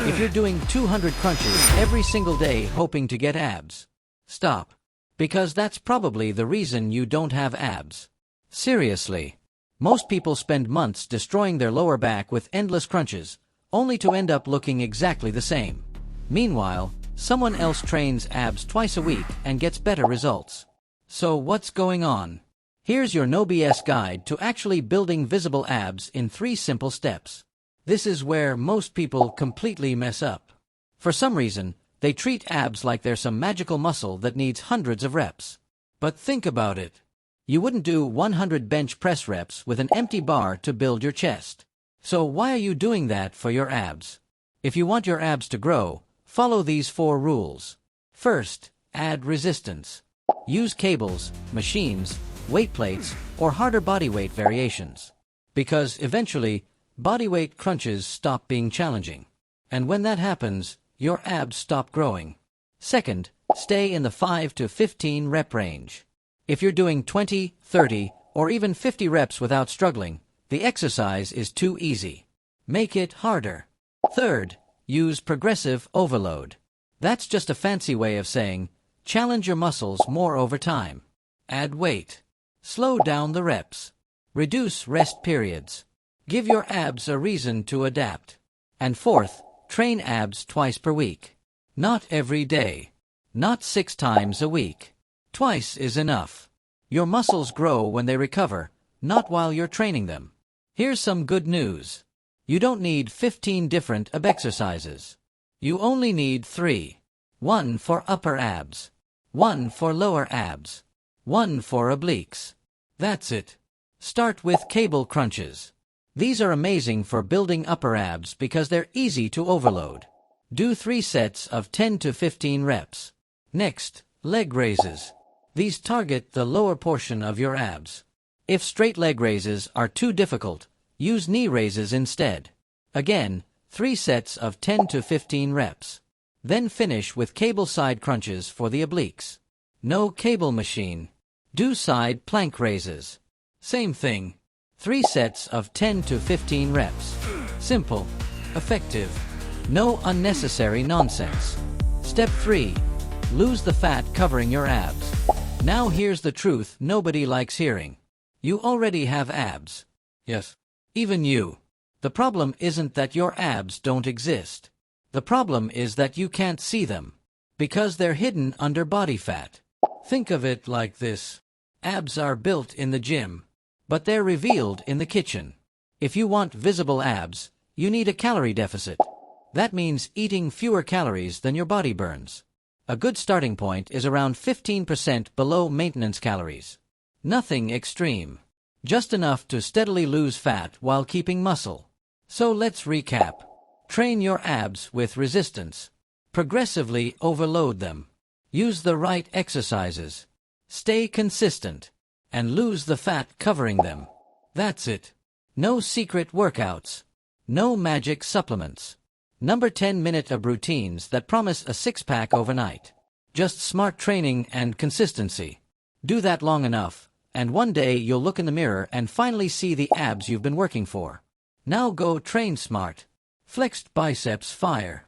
If you're doing 200 crunches every single day hoping to get abs, stop. Because that's probably the reason you don't have abs. Seriously. Most people spend months destroying their lower back with endless crunches, only to end up looking exactly the same. Meanwhile, someone else trains abs twice a week and gets better results. So what's going on? Here's your no BS guide to actually building visible abs in 3 simple steps. This is where most people completely mess up. For some reason, they treat abs like they're some magical muscle that needs hundreds of reps. But think about it. You wouldn't do 100 bench press reps with an empty bar to build your chest. So why are you doing that for your abs? If you want your abs to grow, follow these 4 rules. First, add resistance. Use cables, machines, weight plates, or harder bodyweight variations. Because eventually, bodyweight crunches stop being challenging. And when that happens, your abs stop growing. Second, stay in the 5 to 15 rep range. If you're doing 20, 30, or even 50 reps without struggling, the exercise is too easy. Make it harder. Third, use progressive overload. That's just a fancy way of saying, challenge your muscles more over time. Add weight. Slow down the reps. Reduce rest periods. Give your abs a reason to adapt. And fourth, train abs twice per week. Not every day. Not 6 times a week. Twice is enough. Your muscles grow when they recover, not while you're training them. Here's some good news. You don't need 15 different ab exercises. You only need 3. 1 for upper abs. 1 for lower abs. 1 for obliques. That's it. Start with cable crunches. These are amazing for building upper abs because they're easy to overload. Do 3 sets of 10 to 15 reps. Next, leg raises. These target the lower portion of your abs. If straight leg raises are too difficult, use knee raises instead. Again, 3 sets of 10 to 15 reps. Then finish with cable side crunches for the obliques. No cable machine. Do side plank raises. Same thing. 3 sets of 10 to 15 reps. Simple. Effective. No unnecessary nonsense. Step 3. Lose the fat covering your abs. Now here's the truth nobody likes hearing. You already have abs. Yes. Even you. The problem isn't that your abs don't exist. The problem is that you can't see them. Because they're hidden under body fat. Think of it like this. Abs are built in the gym. But they're revealed in the kitchen. If you want visible abs, you need a calorie deficit. That means eating fewer calories than your body burns. A good starting point is around 15% below maintenance calories. Nothing extreme. Just enough to steadily lose fat while keeping muscle. So let's recap. Train your abs with resistance. Progressively overload them. Use the right exercises. Stay consistent. And lose the fat covering them. That's it. No secret workouts. No magic supplements. Number 10-minute ab routines that promise a 6-pack overnight. Just smart training and consistency. Do that long enough, and one day you'll look in the mirror and finally see the abs you've been working for. Now go train smart. Flexed biceps fire.